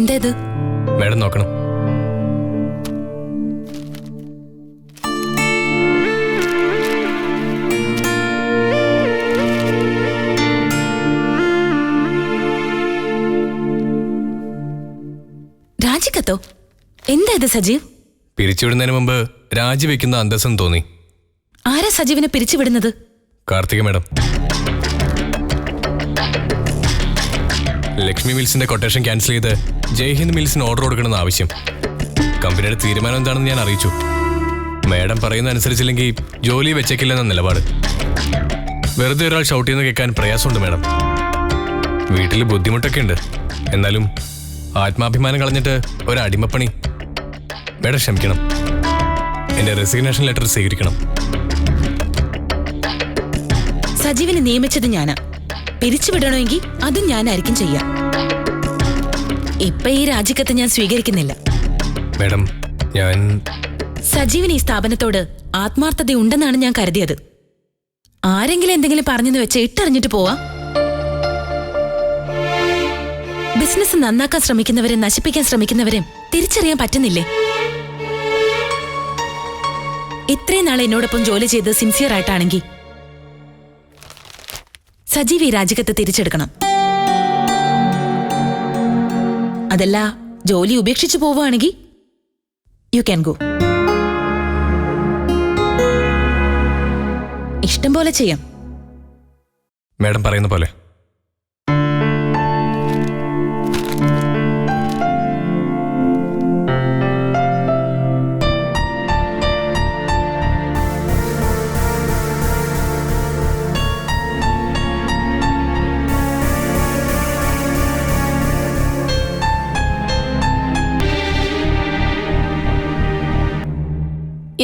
എന്താ ഇത്? മേഡം നോക്കണം. രാജിക്കത്തോ? എന്താ ഇത് സജീവ്? പിരിച്ചുവിടുന്നതിന് മുമ്പ് രാജിവെക്കുന്ന അന്തസ്സെന്ന് തോന്നി. ആരാ സജീവിനെ പിരിച്ചുവിടുന്നത്? കാർത്തിക മേഡം. ലക്ഷ്മി മിൽസിന്റെ കൊട്ടേഷൻ ക്യാൻസൽ ചെയ്ത് ജയ്ഹിന്ദ് മിൽസിന് ഓർഡർ കൊടുക്കണമെന്ന് ആവശ്യം. കമ്പനിയുടെ തീരുമാനം എന്താണെന്ന് ഞാൻ അറിയിച്ചു. മേഡം പറയുന്ന അനുസരിച്ചില്ലെങ്കിൽ ജോലി വെച്ചേക്കില്ലെന്ന നിലപാട്. വെറുതെ ഒരാൾ ഷൗട്ട് ചെയ്യുന്ന കേൾക്കാൻ പ്രയാസമുണ്ട് മേഡം. വീട്ടിൽ ബുദ്ധിമുട്ടൊക്കെ ഉണ്ട്. എന്നാലും ആത്മാഭിമാനം കളഞ്ഞിട്ട് ഒരടിമപ്പണി. മേഡം ക്ഷമിക്കണം. എന്റെ റെസിഗ്നേഷൻ ലെറ്റർ സ്വീകരിക്കണം. സജീവിനെ നിയമിച്ചത് ഞാനാ. പിരിച്ചുവിടണമെങ്കിൽ അതും ഞാനായിരിക്കും ചെയ്യാം. ഇപ്പൊ ഈ രാജിക്കത്ത് ഞാൻ സ്വീകരിക്കുന്നില്ല. മേഡം, ഞാൻ സജീവിന് ഈ സ്ഥാപനത്തോട് ആത്മാർത്ഥതയുണ്ടെന്നാണ് ഞാൻ കരുതിയത്. ആരെങ്കിലും എന്തെങ്കിലും പറഞ്ഞെന്ന് വെച്ച് ഇട്ടറിഞ്ഞിട്ട് പോവാ. ബിസിനസ് നന്നാക്കാൻ ശ്രമിക്കുന്നവരെ നശിപ്പിക്കാൻ ശ്രമിക്കുന്നവരെ തിരിച്ചറിയാൻ പറ്റുന്നില്ലേ? ഇത്രയും നാൾ എന്നോടൊപ്പം ജോലി ചെയ്ത് സിൻസിയർ ആയിട്ടാണെങ്കിൽ സജീവ് ഈ രാജിക്കത്ത് തിരിച്ചെടുക്കണം. അതല്ല ജോലി ഉപേക്ഷിച്ചു പോവുകയാണെങ്കിൽ യു ക്യാൻ ഗോ. ഇഷ്ടം പോലെ ചെയ്യാം. മേഡം പറയുന്ന പോലെ.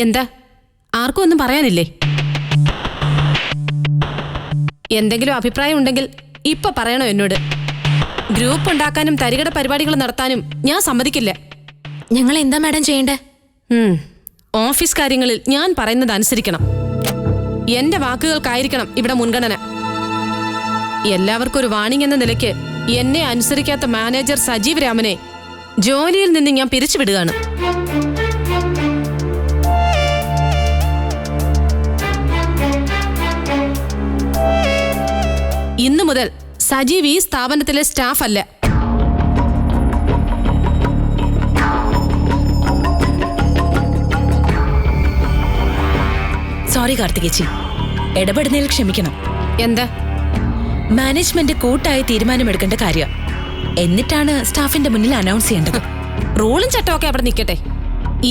എന്താ, ആർക്കും ഒന്നും പറയാനില്ലേ? എന്തെങ്കിലും അഭിപ്രായം ഉണ്ടെങ്കിൽ ഇപ്പൊ പറയണോ എന്നോട്? ഗ്രൂപ്പ് ഉണ്ടാക്കാനും തരികട പരിപാടികൾ നടത്താനും ഞാൻ സമ്മതിക്കില്ല. ഞങ്ങൾ എന്താ മാഡം ചെയ്യണ്ടേ? ഓഫീസ് കാര്യങ്ങളിൽ ഞാൻ പറയുന്നത് അനുസരിക്കണം. എന്റെ വാക്കുകൾക്കായിരിക്കണം ഇവിടെ മുൻഗണന. എല്ലാവർക്കും ഒരു വാണിംഗ് എന്ന നിലയ്ക്ക് എന്നെ അനുസരിക്കാത്ത മാനേജർ സജീവ് രാമനെ ജോലിയിൽ നിന്ന് ഞാൻ പിരിച്ചുവിടുകയാണ്. ഇന്നു മുതൽ സജീവ് ഈ സ്ഥാപനത്തിലെ സ്റ്റാഫ് അല്ല. സോറി കാർത്തികേച്ചി, ഇടപെടുന്നതിൽ ക്ഷമിക്കണം. എന്താ? മാനേജ്മെന്റ് കൂട്ടായി തീരുമാനമെടുക്കേണ്ട കാര്യം, എന്നിട്ടാണ് സ്റ്റാഫിന്റെ മുന്നിൽ അനൗൺസ് ചെയ്യേണ്ടത്. റൂളും ചട്ടമൊക്കെ അവിടെ നിൽക്കട്ടെ.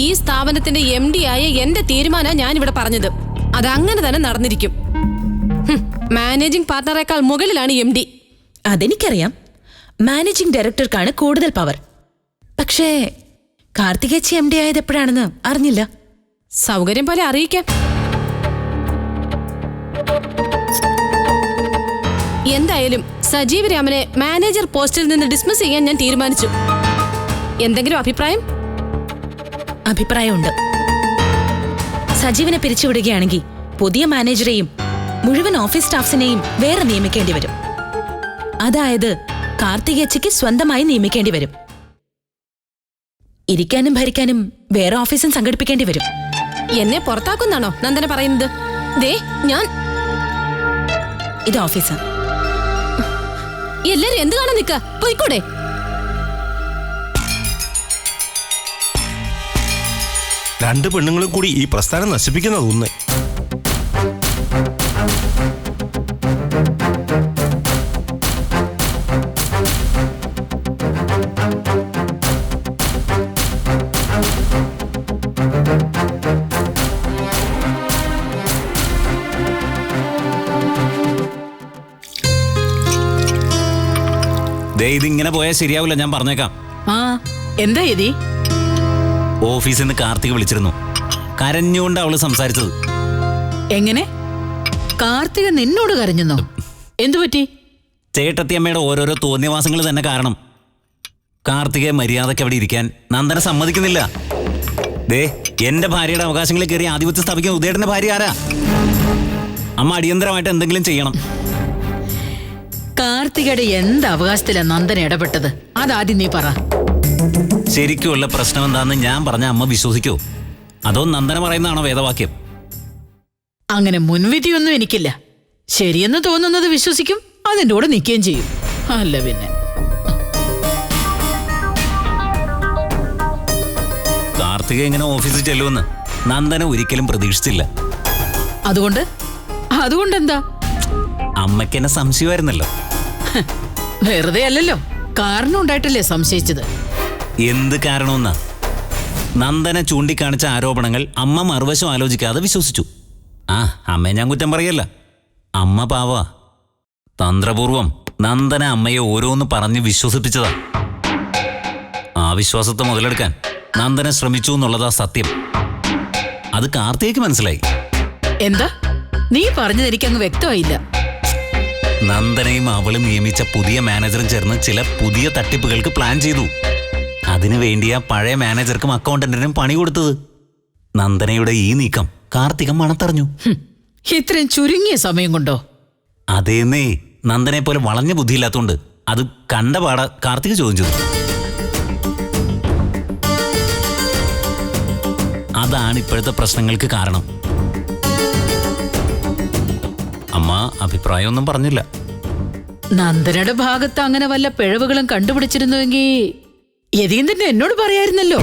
ഈ സ്ഥാപനത്തിന്റെ MD ആയ എന്റെ തീരുമാനം ഞാൻ ഇവിടെ പറഞ്ഞത്. അതങ്ങനെ തന്നെ നടന്നിരിക്കും. മാനേജിംഗ് പാർട്ണറേക്കാൾ മുകളിലാണ് MD. അതെനിക്കറിയാം. മാനേജിംഗ് ഡയറക്ടർക്കാണ് കൂടുതൽ പവർ. പക്ഷേ കാർത്തികേച്ചി MD ആയത് എപ്പോഴാണെന്ന് അറിഞ്ഞില്ല. സൗകര്യം പോലെ അറിയിക്കാം. എന്തായാലും സജീവ് രാമനെ മാനേജർ പോസ്റ്റിൽ നിന്ന് ഡിസ്മിസ് ചെയ്യാൻ ഞാൻ തീരുമാനിച്ചു. എന്തെങ്കിലും അഭിപ്രായം? അഭിപ്രായമുണ്ട്. സജീവിനെ പിരിച്ചുവിടുകയാണെങ്കിൽ പുതിയ മാനേജറെയും മുഴുവൻ ഓഫീസ് സ്റ്റാഫ്സിനെയും വേറെ നിയമിക്കേണ്ടി വരും. അതായത് കാർത്തികേച്ചിക്ക് സ്വന്തമായി നിയമിക്കേണ്ടി വരും. ഇരിക്കാനും ഭരിക്കാനും വേറെ ഓഫീസും സംഘടിപ്പിക്കേണ്ടി വരും. എന്നെ പുറത്താക്കുന്നാണോ നന്ദന പറയുന്നത്? ദേ, ഞാൻ ഇത് ഓഫീസാ. എല്ലാരും എന്ത് കാണാൻ നിൽക്ക? പോയിക്കൂടെ? രണ്ട് പെണ്ണുങ്ങളും കൂടി ഈ പ്രസ്ഥാനം നശിപ്പിക്കുന്ന തോന്നുന്നേ. ഇതിങ്ങനെ പോയാൽ ശരിയാവില്ല, ഞാൻ പറഞ്ഞേക്കാം. എന്താ ഇതി? ഓഫീസിൽ നിന്ന് കാർത്തിക വിളിച്ചിരുന്നു. കരഞ്ഞുകൊണ്ട് അവള് സംസാരിച്ചത്. എങ്ങനെ? കാർത്തിക നിന്നോട് കരഞ്ഞെന്നോ? എന്തു പറ്റി? ചേട്ടത്തിയമ്മയുടെ ഓരോരോ തോന്നിയവാസങ്ങൾ തന്നെ കാരണം. കാർത്തികയെ മര്യാദയ്ക്ക് അവിടെ ഇരിക്കാൻ നന്ദന സമ്മതിക്കുന്നില്ല. ദേ, എന്റെ ഭാര്യയുടെ അവകാശങ്ങളിൽ കയറി ആധിപത്യം സ്ഥാപിക്കുന്ന ഉദയേട്ടന്റെ ഭാര്യ ആരാ? അമ്മ അടിയന്തരമായിട്ട് എന്തെങ്കിലും ചെയ്യണം. കാർത്തികയുടെ എന്ത് അവകാശത്തിലാ നന്ദന ഇടപെട്ടത്? അതാദ്യം നീ പറ. ശരിക്കുള്ള പ്രശ്നം എന്താണെന്ന് ഞാൻ പറഞ്ഞ അമ്മ വിശ്വസിക്കോ? അതോ നന്ദന പറയുന്നതാണോ വേദവാക്യം? അങ്ങനെ മുൻവിധിയൊന്നും എനിക്കില്ല. ശരിയെന്ന് തോന്നുന്നത് വിശ്വസിക്കും, അതിൻ്റെ കൂടെ നിൽക്കുകയും ചെയ്യും. അല്ല പിന്നെ കാർത്തിക ഇങ്ങനെ ഓഫീസിൽ ചെല്ലുമെന്ന് നന്ദന ഒരിക്കലും പ്രതീക്ഷിച്ചില്ല. അതുകൊണ്ടെന്താ? അമ്മയ്ക്ക് എന്നെ സംശയമായിരുന്നല്ലോ. വെറുതെ അല്ലല്ലോ, കാരണം ഉണ്ടായിട്ടല്ലേ സംശയിച്ചത്. എന്ത് കാരണമെന്നാ? നന്ദന ചൂണ്ടിക്കാണിച്ച ആരോപണങ്ങൾ അമ്മ മറുവശം ആലോചിക്കാതെ വിശ്വസിച്ചു. അമ്മയെ ഞാൻ കുറ്റം പറയല്ല. അമ്മ പാവാ. തന്ത്രപൂർവം നന്ദന അമ്മയെ ഓരോന്ന് പറഞ്ഞ് വിശ്വസിപ്പിച്ചതാ. ആ വിശ്വാസത്തെ മുതലെടുക്കാൻ നന്ദന ശ്രമിച്ചു എന്നുള്ളതാ സത്യം. അത് കാർത്തികയ്ക്ക് മനസ്സിലായി. എന്താ നീ പറഞ്ഞത്? എനിക്കങ്ങ് വ്യക്തമായില്ല. നന്ദനയും അവളും നിയമിച്ച പുതിയ മാനേജറും ചേർന്ന് ചില പുതിയ തട്ടിപ്പുകൾക്ക് പ്ലാൻ ചെയ്തു. അതിനു വേണ്ടിയാ പഴയ മാനേജർക്കും അക്കൗണ്ടന്റിനും പണി കൊടുത്തത്. നന്ദനയുടെ ഈ നീക്കം കാർത്തിക മണത്തറിഞ്ഞു. ഇത്രയും ചുരുങ്ങിയ സമയം കൊണ്ടോ? അതേന്നേ, നന്ദനെ പോലെ വളഞ്ഞ ബുദ്ധിയില്ലാത്തോണ്ട് അത് കണ്ട പാട കാർത്തിക ചോദിച്ചത്. അതാണ് ഇപ്പോഴത്തെ പ്രശ്നങ്ങൾക്ക് കാരണം. അമ്മ അഭിപ്രായമൊന്നും പറഞ്ഞില്ല. നന്ദനയുടെ ഭാഗത്ത് അങ്ങനെ വല്ല പിഴവുകളും കണ്ടുപിടിച്ചിരുന്നുവെങ്കിൽ യതീന്ദ്രൻ എന്നോട് പറയായിരുന്നല്ലോ.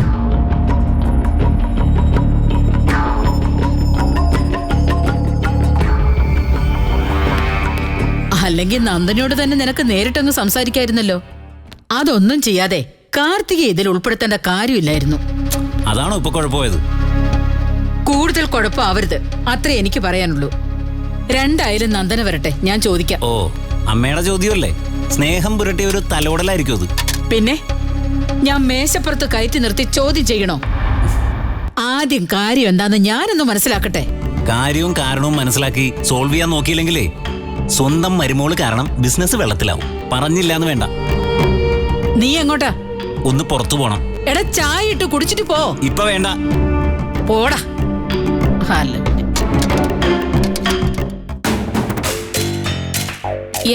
അല്ലെങ്കിൽ നന്ദനയോട് തന്നെ നിനക്ക് നേരിട്ടങ്ങ് സംസാരിക്കായിരുന്നല്ലോ. അതൊന്നും ചെയ്യാതെ കാർത്തികയെ ഇതിൽ ഉൾപ്പെടുത്തേണ്ട കാര്യമില്ലായിരുന്നു. അതാണോ ഇപ്പൊ കുഴപ്പമായത്? കൂടുതൽ കുഴപ്പമാവരുത്, അത്രേ എനിക്ക് പറയാനുള്ളൂ. രണ്ടായാലും നന്ദന വരട്ടെ, ഞാൻ ചോദിക്കാം. ഓ, അമ്മയുടെ ചോദ്യമല്ലേ? സ്നേഹം പുരട്ടിയ ഒരു തലോടലായിരിക്കും അത്. പിന്നെ ഞാൻ മേശപ്പുറത്ത് കയറ്റി നിർത്തി ചോദ്യം ചെയ്യണോ? ആദ്യം കാര്യം എന്താന്ന് ഞാനൊന്ന് മനസ്സിലാക്കട്ടെ. കാര്യവും കാരണവും മനസ്സിലാക്കി സോൾവ് ചെയ്യാൻ നോക്കിയില്ലെങ്കിലേ സ്വന്തം മരുമോള് കാരണം ബിസിനസ് വെള്ളത്തിലാവും. പറഞ്ഞില്ലാന്ന് വേണ്ട. നീ എങ്ങോട്ടാ? ഒന്ന് പുറത്തു പോണം. എടാ, ചായ ഇട്ട് കുടിച്ചിട്ട് പോ. ഇപ്പൊ വേണ്ട, പോടാ. അല്ല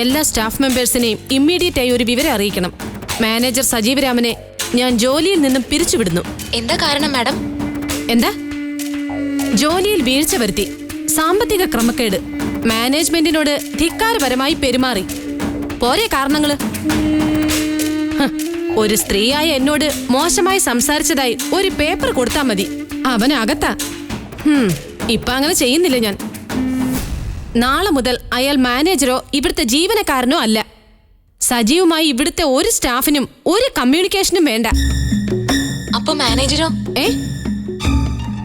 എല്ലാ സ്റ്റാഫ് മെമ്പേഴ്സിനെയും ഇമ്മീഡിയറ്റ് ആയി ഒരു വിവരം അറിയിക്കണം. മാനേജർ സജീവ് രാമനെ ഞാൻ ജോലിയിൽ നിന്നും പിരിച്ചുവിടുന്നു. എന്താ കാരണം മാഡം? എന്താ? ജോലിയിൽ വീഴ്ച വരുത്തി, സാമ്പത്തിക ക്രമക്കേട്, മാനേജ്മെന്റിനോട് ധിക്കാരപരമായി പെരുമാറി. പോരെ കാരണങ്ങള്? ഒരു സ്ത്രീയായ എന്നോട് മോശമായി സംസാരിച്ചതായി ഒരു പേപ്പർ കൊടുത്താൽ മതി, അവനകത്താ. ഇപ്പൊ അങ്ങനെ ചെയ്യുന്നില്ല ഞാൻ. നാളെ മുതൽ അയാൾ മാനേജറോ ഇവിടുത്തെ ജീവനക്കാരനോ അല്ല. സജീവുമായി ഇവിടുത്തെ ഒരു സ്റ്റാഫിനും ഒരു കമ്മ്യൂണിക്കേഷനും വേണ്ട. അപ്പൊ മാനേജറോ?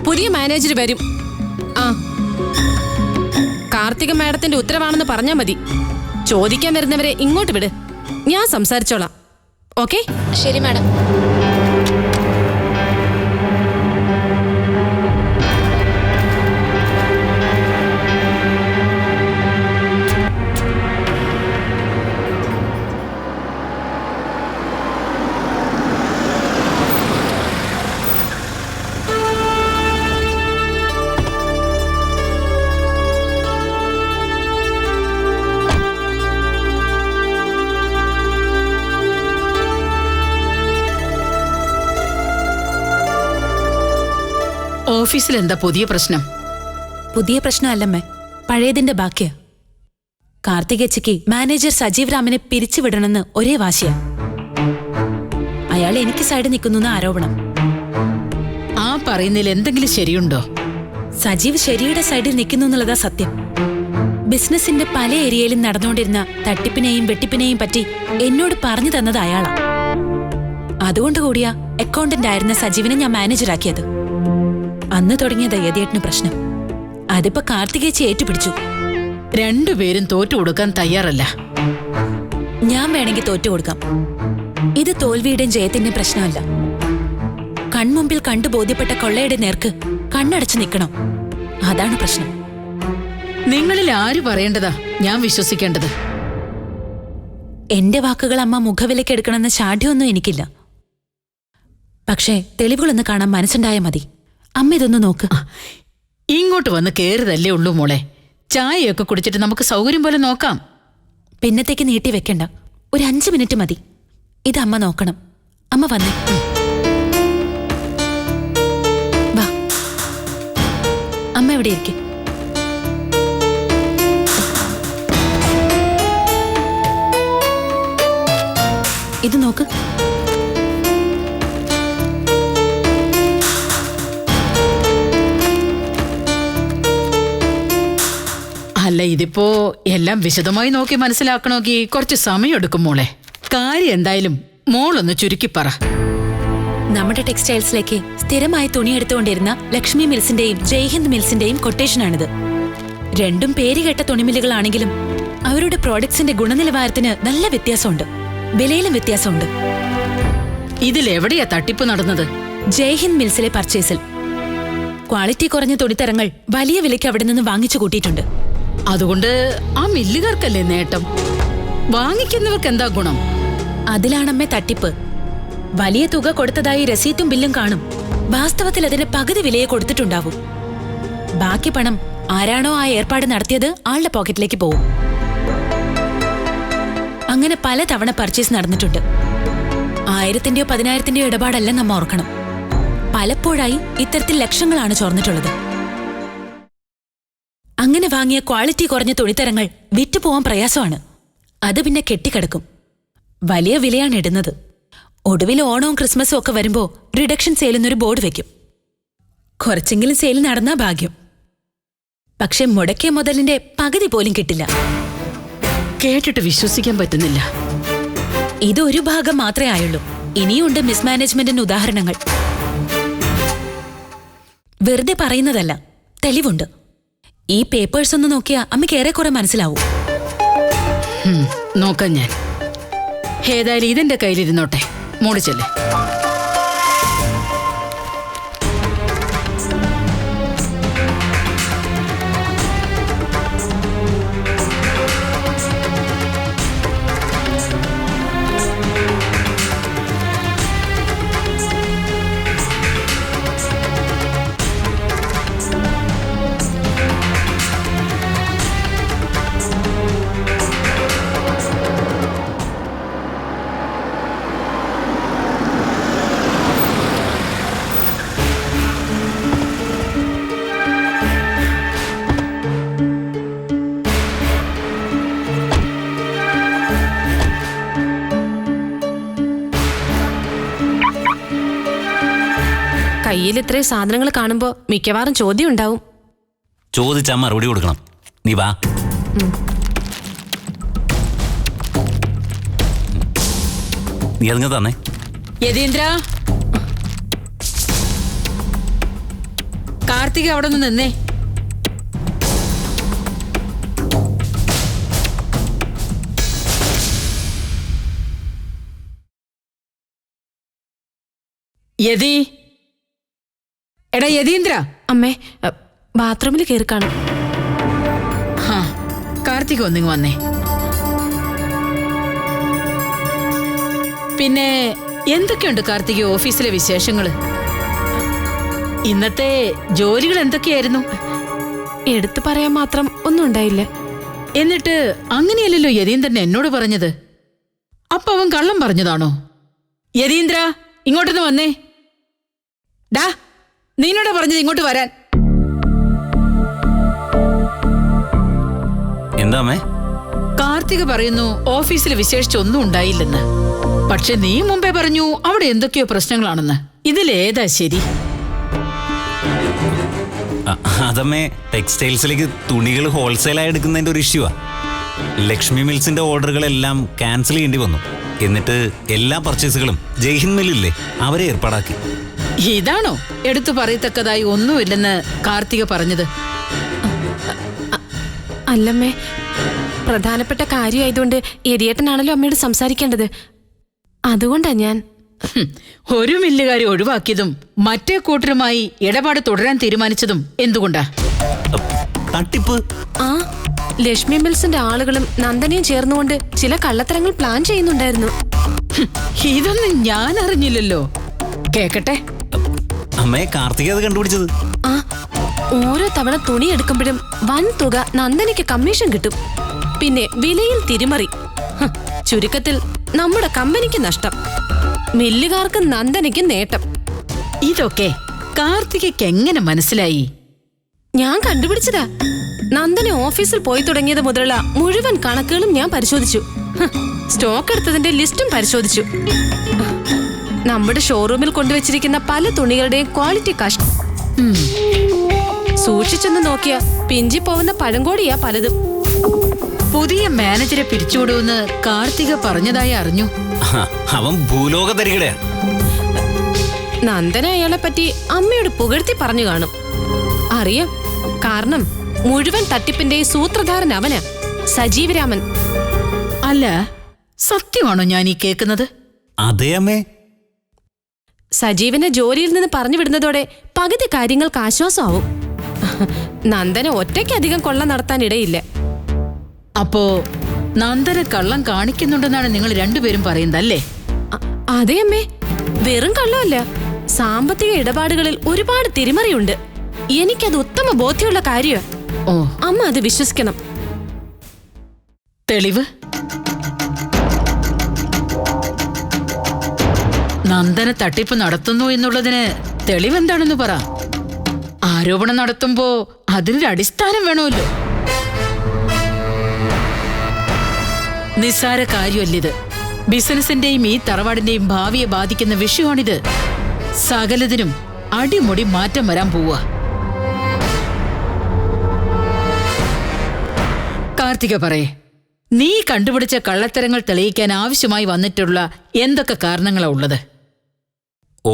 പുതിയ മാനേജർ വരും. കാർത്തിക മാഡത്തിന്റെ ഉത്തരവാണെന്ന് പറഞ്ഞാൽ മതി. ചോദിക്കാൻ വരുന്നവരെ ഇങ്ങോട്ട് വിട്, ഞാൻ സംസാരിച്ചോളാം. ഓക്കെ? ശരി മാഡം. ഓഫീസിൽ എന്താ പുതിയ പ്രശ്നം? പുതിയ പ്രശ്നമല്ലമ്മേ, പഴയതിന്റെ ബാക്കിയാ. കാർത്തികേച്ചയ്ക്ക് മാനേജർ സജീവ് രാമനെ പിരിച്ചുവിടണമെന്ന് ഒരേ വാശിയാ. അയാൾ എനിക്ക് സൈഡ് നിൽക്കുന്നു ആരോപണം. ആ പറയുന്നതിൽ എന്തെങ്കിലും ശരിയുണ്ടോ? സജീവ് ശരിയുടെ സൈഡിൽ നിൽക്കുന്നു എന്നുള്ളതാ സത്യം. ബിസിനസിന്റെ പല ഏരിയയിലും നടന്നുകൊണ്ടിരുന്ന തട്ടിപ്പിനെയും വെട്ടിപ്പിനെയും പറ്റി എന്നോട് പറഞ്ഞു തന്നത് അയാളാ. അതുകൊണ്ട് കൂടിയാ അക്കൗണ്ടന്റ് ആയിരുന്ന സജീവിനെ ഞാൻ മാനേജറാക്കിയത്. അന്ന് തുടങ്ങിയത് യതേട്ടന് പ്രശ്നം. അതിപ്പോ കാർത്തികേച്ചി ഏറ്റുപിടിച്ചു. രണ്ടുപേരും തോറ്റു കൊടുക്കാൻ തയ്യാറല്ല. ഞാൻ വേണമെങ്കിൽ തോറ്റു കൊടുക്കാം. ഇത് തോൽവിയുടെയും ജയത്തിന്റെയും പ്രശ്നമല്ല. കൺമുമ്പിൽ കണ്ടു ബോധ്യപ്പെട്ട കൊള്ളയുടെ നേർക്ക് കണ്ണടച്ചു നിൽക്കണം. അതാണ് പ്രശ്നം. നിങ്ങളിൽ ആര് പറയേണ്ടതാ ഞാൻ വിശ്വസിക്കേണ്ടത്? എന്റെ വാക്കുകൾ അമ്മ മുഖവിലേക്ക് എടുക്കണമെന്ന ശാഠ്യമൊന്നും എനിക്കില്ല. പക്ഷേ തെളിവുകളൊന്ന് കാണാൻ മനസ്സുണ്ടായ മതി. അമ്മ ഇതൊന്ന് നോക്ക്. ഇങ്ങോട്ട് വന്ന് കേറുതല്ലേ ഉള്ളൂ മോളെ. ചായയൊക്കെ കുടിച്ചിട്ട് നമുക്ക് സൗകര്യം പോലെ നോക്കാം. പിന്നത്തേക്ക് നീട്ടി വെക്കണ്ട, ഒരു 5 മിനിറ്റ് മതി. ഇത് അമ്മ നോക്കണം. അമ്മ വന്നേ. വാ, അമ്മ എവിടെ ഇരിക്കും. ഇത് നോക്ക്. അല്ല, ഇതിപ്പോ എല്ലാം വിശദമായി നോക്കി മനസ്സിലാക്കണമെങ്കിൽ കുറച്ച് സമയം എടുക്കും മോളെ. കാര്യം എന്തായാലും മോളൊന്ന് ചുരുക്കി പറ. നമ്മുടെ ടെക്സ്റ്റൈൽസിലേക്ക് സ്ഥിരമായി തുണി എടുത്തുകൊണ്ടിരുന്ന ലക്ഷ്മി മിൽസിന്റെയും ജയ്ഹിന്ദ് മിൽസിന്റെയും കൊട്ടേഷനാണിത്. രണ്ടും പേരുകേട്ട തുണിമില്ലുകളാണെങ്കിലും അവരുടെ പ്രോഡക്ട്സിന്റെ ഗുണനിലവാരത്തിന് നല്ല വ്യത്യാസമുണ്ട്, വിലയിലും വ്യത്യാസമുണ്ട്. ഇതിലെവിടെയാ തട്ടിപ്പ് നടന്നത്? ജയ്ഹിന്ദ് മിൽസിലെ പർച്ചേസിൽ ക്വാളിറ്റി കുറഞ്ഞ തുണിത്തരങ്ങൾ വലിയ വിലയ്ക്ക് അവിടെ നിന്ന് വാങ്ങിച്ചു കൂട്ടിയിട്ടുണ്ട്. അതുകൊണ്ട് ആ മില്ലുകാർക്കല്ലേ നേട്ടം, വാങ്ങിക്കുന്നവർക്ക് എന്താ ഗുണം? അതിലാണമ്മേ തട്ടിപ്പ്. വലിയ തുക കൊടുത്തതായി രസീറ്റും ബില്ലും കാണും. വാസ്തവത്തിൽ അതിന് പകുതി വിലയെ കൊടുത്തിട്ടുണ്ടാവും. ബാക്കി പണം ആരാണോ ആ ഏർപ്പാട് നടത്തിയത് ആളുടെ പോക്കറ്റിലേക്ക് പോവും. അങ്ങനെ പല തവണ പർച്ചേസ് നടന്നിട്ടുണ്ട്. 1000-ന്റെയോ 10,000-ന്റെയോ ഇടപാടല്ല നമ്മ ഓർക്കണം. പലപ്പോഴായി ഇത്തരത്തിൽ ലക്ഷങ്ങളാണ് ചോർന്നിട്ടുള്ളത്. അങ്ങനെ വാങ്ങിയ ക്വാളിറ്റി കുറഞ്ഞ തുണിത്തരങ്ങൾ വിറ്റുപോവാൻ പ്രയാസമാണ്. അത് പിന്നെ കെട്ടിക്കിടക്കും. വലിയ വിലയാണ് ഇടുന്നത്. ഒടുവിൽ ഓണവും ക്രിസ്മസും ഒക്കെ വരുമ്പോ റിഡക്ഷൻ സെയിലെന്നൊരു ബോർഡ് വെക്കും. കുറച്ചെങ്കിലും സെയിൽ നടന്നാ ഭാഗ്യം. പക്ഷെ മുടക്കിയ മുതലിന്റെ പകുതി പോലും കിട്ടില്ല. കേട്ടിട്ട് വിശ്വസിക്കാൻ പറ്റുന്നില്ല. ഇതൊരു ഭാഗം മാത്രമേ ആയുള്ളൂ. ഇനിയുണ്ട് മിസ്മാനേജ്മെന്റിന് ഉദാഹരണങ്ങൾ. വെറുതെ പറയുന്നതല്ല, തെളിവുണ്ട്. ഈ പേപ്പേഴ്സ് ഒന്ന് നോക്കിയാ അമ്മയ്ക്ക് ഏറെക്കുറെ മനസ്സിലാവും. നോക്കാം ഞാൻ. ഏതായാലും ഇതെന്റെ കയ്യിലിരുന്നോട്ടെ, മോള് ചെല്ലേ. കയ്യിൽ ഇത്രയും സാധനങ്ങൾ കാണുമ്പോ മിക്കവാറും ചോദ്യം ഉണ്ടാവും. ചോദിച്ചാൽ മറുപടി കൊടുക്കണം. നീ വാ. നീ അതിങ്ങ് തന്നെ. യതീന്ദ്ര, കാർത്തിക അവിടെ നിന്ന് നിന്നേ. യതി, എടാ യതീന്ദ്ര. അമ്മേ, ബാത്റൂമിൽ കയറി കാണും. ഹാ, കാർത്തിക ഒന്നിങ്ങ് വന്നേ. പിന്നെ എന്തൊക്കെയുണ്ട് കാർത്തിക ഓഫീസിലെ വിശേഷങ്ങള്? ഇന്നത്തെ ജോലികൾ എന്തൊക്കെയായിരുന്നു? എടുത്തു പറയാൻ മാത്രം ഒന്നും ഉണ്ടായില്ല. എന്നിട്ട് അങ്ങനെയല്ലല്ലോ യതീന്ദ്രൻ എന്നോട് പറഞ്ഞത്. അപ്പൊ അവൻ കള്ളം പറഞ്ഞതാണോ? യതീന്ദ്ര, ഇങ്ങോട്ടൊന്ന് വന്നേ. ഡാ, നിന്നോടാ പറഞ്ഞത് ഇങ്ങോട്ട് വരാൻ. എന്താ അമ്മേ? കാർത്തിക പറയുന്നു ഓഫീസിൽ വിശേഷിച്ചൊന്നും ഉണ്ടായില്ലെന്ന്. പക്ഷെ നീ മുമ്പേ പറഞ്ഞു അവിടെ എന്തൊക്കെയോ പ്രശ്നങ്ങളാണെന്ന്. ഇതിലേതാ ശരി? അതമ്മേ, ടെക്സ്റ്റൈൽസിലേക്ക് തുണികൾ ഹോൾസെയിലായി എടുക്കുന്നതിന്റെ ഒരു ഇഷ്യൂവാ. ലക്ഷ്മി മിൽസിന്റെ ഓർഡറുകളെല്ലാം ക്യാൻസൽ ചെയ്യേണ്ടി വന്നു. എന്നിട്ട് എല്ലാ പർച്ചേസുകളും ജയ്ഹിന്ദ് മില്ലില്ലേ അവരെ ഏർപ്പാടാക്കി. ഇതാണോ എടുത്തു പറയത്തക്കതായി ഒന്നുമില്ലെന്ന് കാർത്തിക പറഞ്ഞത്? അല്ലമ്മേ, പ്രധാനപ്പെട്ട കാര്യമായതുകൊണ്ട് എരിയേട്ടനാണല്ലോ അമ്മയോട് സംസാരിക്കേണ്ടത്. അതുകൊണ്ടാ ഞാൻ. ഒരു മില്ലുകാരെ ഒഴിവാക്കിയതും മറ്റേ കൂട്ടരുമായി ഇടപാട് തുടരാൻ തീരുമാനിച്ചതും എന്തുകൊണ്ടാ? തട്ടിപ്പ്. ആ, ലക്ഷ്മി മിൽസിന്റെ ആളുകളും നന്ദനയും ചേർന്നുകൊണ്ട് ചില കള്ളത്തരങ്ങൾ പ്ലാൻ ചെയ്യുന്നുണ്ടായിരുന്നു. ഇതൊന്നും ഞാൻ അറിഞ്ഞില്ലല്ലോ. കേക്കട്ടെ. അമ്മേ, കാർത്തിക അത് കണ്ടുപിടിച്ചത്. ആ, ഓരോ തവണ തുണി എടുക്കുമ്പോഴും വൻ തുക നന്ദനയ്ക്ക് കമ്മീഷൻ കിട്ടും. പിന്നെ വിലയിൽ തിരിമറി. ചുരുക്കത്തിൽ നമ്മുടെ കമ്പനിക്ക് നഷ്ടം. മില്ലുകാർക്ക് നന്ദനയ്ക്ക് നേട്ടം. ഇതൊക്കെ കാർത്തികയ്ക്ക് എങ്ങനെ മനസ്സിലായി? ഞാൻ കണ്ടുപിടിച്ചതാ. നന്ദന ഓഫീസിൽ പോയി തുടങ്ങിയത് മുതലുള്ള മുഴുവൻ കണക്കുകളും ഞാൻ പരിശോധിച്ചു. സ്റ്റോക്ക് എടുത്തതിന്റെ ലിസ്റ്റും പരിശോധിച്ചു. നമ്മുടെ ഷോറൂമിൽ കൊണ്ടുവച്ചിരിക്കുന്ന പല തുണികളുടെയും ക്വാളിറ്റി കഷ്ടം. സൂക്ഷിച്ചെന്ന് നോക്കിയ പിഞ്ചി പോകുന്ന പഴങ്കോടിയാ പലതും. പുതിയ മാനേജരെ പിരിച്ചുവിടുമെന്ന് കാർത്തിക പറഞ്ഞതായി അറിഞ്ഞു. അവൻ ഭൂലോക തരികടയാ. നന്ദന അയാളെ പറ്റി അമ്മയോട് പുകഴ്ത്തി പറഞ്ഞു കാണും. അറിയാം, കാരണം മുഴുവൻ തട്ടിപ്പിന്റെയും സൂത്രധാരൻ അവനാ, സജീവ് രാമൻ. അല്ല, സത്യമാണോ ഞാൻ ഈ കേൾക്കുന്നത്? അതെ അമ്മേ. സജീവിനെ ജോലിയിൽ നിന്ന് പറഞ്ഞു വിടുന്നതോടെ പകുതി കാര്യങ്ങൾക്ക് ആശ്വാസമാവും. നന്ദന ഒറ്റയ്ക്കധികം കൊള്ള നടത്താനിടയില്ല. അപ്പോ നന്ദന കള്ളം കാണിക്കുന്നുണ്ടെന്നാണ് നിങ്ങൾ രണ്ടുപേരും പറയുന്നതല്ലേ? അതെ അമ്മേ, വെറും കള്ളമല്ല, സാമ്പത്തിക ഇടപാടുകളിൽ ഒരുപാട് തിരിമറിയുണ്ട്. എനിക്കത് ഉത്തമ ബോധ്യമുള്ള കാര്യമാണ്. ഓ, അമ്മ അത് വിശ്വസിക്കണം. തെളിവ്? നന്ദന തട്ടിപ്പ് നടത്തുന്നു എന്നുള്ളതിന് തെളിവെന്താണെന്ന് പറ. ആരോപണം നടത്തുമ്പോ അതിനൊരു അടിസ്ഥാനം വേണമല്ലോ. നിസ്സാര കാര്യമല്ലിത്. ബിസിനസിന്റെയും ഈ തറവാടിന്റെയും ഭാവിയെ ബാധിക്കുന്ന വിഷയമാണിത്. സകലതിനും അടിമുടി മാറ്റം വരാൻ പോവുക. കാർത്തിക പറയേ, നീ കണ്ടുപിടിച്ച കള്ളത്തരങ്ങൾ തെളിയിക്കാൻ ആവശ്യമായി വന്നിട്ടുള്ള എന്തൊക്കെ കാരണങ്ങളാ ഉള്ളത്?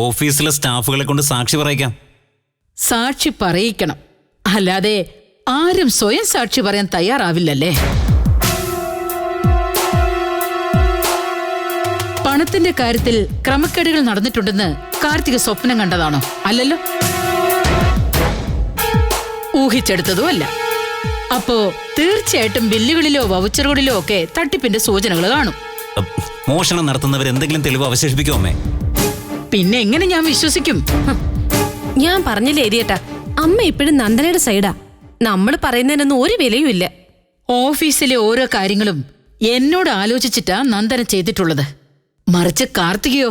ഓഫീസിലെ സ്റ്റാഫുകളെ കൊണ്ട് സാക്ഷി പറയിക്കാം. സാക്ഷി പറയിക്കണം, അല്ലാതെ ആരും സ്വയം സാക്ഷി പറയാൻ തയ്യാറാവില്ലല്ലേ? പണത്തിന്റെ കാര്യത്തിൽ ക്രമക്കേടുകൾ നടന്നിട്ടുണ്ടെന്ന് കാർത്തിക സ്വപ്നം കണ്ടതാണോ? അല്ലല്ലോ, ഊഹിച്ചെടുത്തതുമല്ല. അപ്പോ തീർച്ചയായിട്ടും ബില്ലുകളിലോ വൗച്ചറുകളിലോ ഒക്കെ തട്ടിപ്പിന്റെ സൂചനകൾ കാണും. മോഷണം നടത്തുന്നവർ എന്തെങ്കിലും തെളിവ് അവശേഷിപ്പിക്കോ അമ്മേ? പിന്നെ എങ്ങനെ ഞാൻ വിശ്വസിക്കും? ഞാൻ പറഞ്ഞില്ലേ എരിയേട്ടാ, അമ്മ ഇപ്പോഴും നന്ദനയുടെ സൈഡാ. നമ്മൾ പറയുന്നതിനൊന്നും ഒരു വിലയും ഇല്ല. ഓഫീസിലെ ഓരോ കാര്യങ്ങളും എന്നോട് ആലോചിച്ചിട്ടാ നന്ദന ചെയ്തിട്ടുള്ളത്. മറിച്ച് കാർത്തികയോ?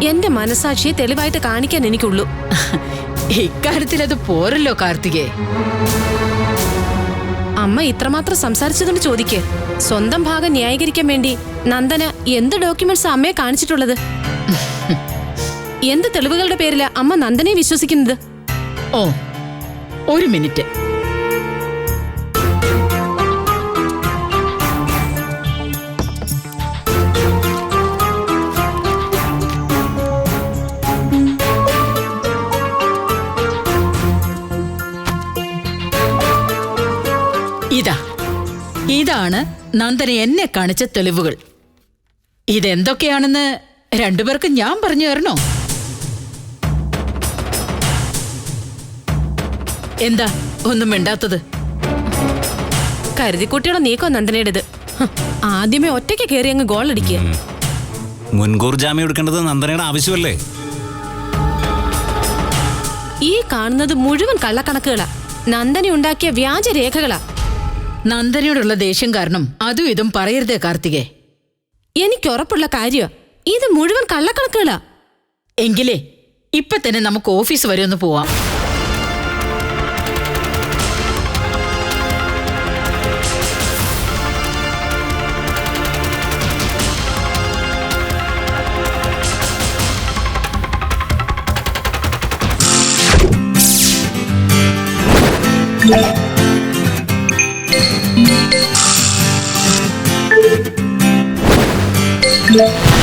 എന്റെ മനസാക്ഷിയെ തെളിവായിട്ട് കാണിക്കാൻ എനിക്കുള്ളൂ. ഇക്കാര്യത്തിൽ അത് പോരല്ലോ കാർത്തികേ. അമ്മ ഇത്രമാത്രം സംസാരിച്ചതുകൊണ്ട് ചോദിക്കേ, സ്വന്തം ഭാഗം ന്യായീകരിക്കാൻ വേണ്ടി നന്ദന എന്ത് ഡോക്യുമെന്റ്സ് അമ്മയെ കാണിച്ചിട്ടുള്ളത്? എന്ത് തെളിവുകളുടെ പേരിലാ അമ്മ നന്ദനെ വിശ്വസിക്കുന്നത്? ഓ, ഒരു മിനിറ്റ്. ഇതാണ് നന്ദന എന്നെ കാണിച്ച തെളിവുകൾ. ഇതെന്തൊക്കെയാണെന്ന് രണ്ടുപേർക്കും ഞാൻ പറഞ്ഞു തരണോ? എന്താ ഒന്നും മിണ്ടാത്തത്? കരുതിക്കുട്ടിയുടെ നീക്കോ നന്ദനയുടേത്. ആദ്യമേ ഒറ്റയ്ക്ക് കയറി അങ്ങ് ഗോൾ അടിക്കുക. മുൻകൂർ ജാമ്യം എടുക്കേണ്ടത് നന്ദനയുടെ ആവശ്യമല്ലേ? ഈ കാണുന്നത് മുഴുവൻ കള്ളക്കണക്കുകളാ, നന്ദന ഉണ്ടാക്കിയ വ്യാജരേഖകളാ. നന്ദനയോടുള്ള ദേഷ്യം കാരണം അതും ഇതും പറയരുതേ കാർത്തികേ. എനിക്കുറപ്പുള്ള കാര്യമാ, ഇത് മുഴുവൻ കള്ളക്കണക്കുകളാ. എങ്കിലേ ഇപ്പൊ തന്നെ നമുക്ക് ഓഫീസ് വരെ ഒന്ന് പോവാം. Yeah.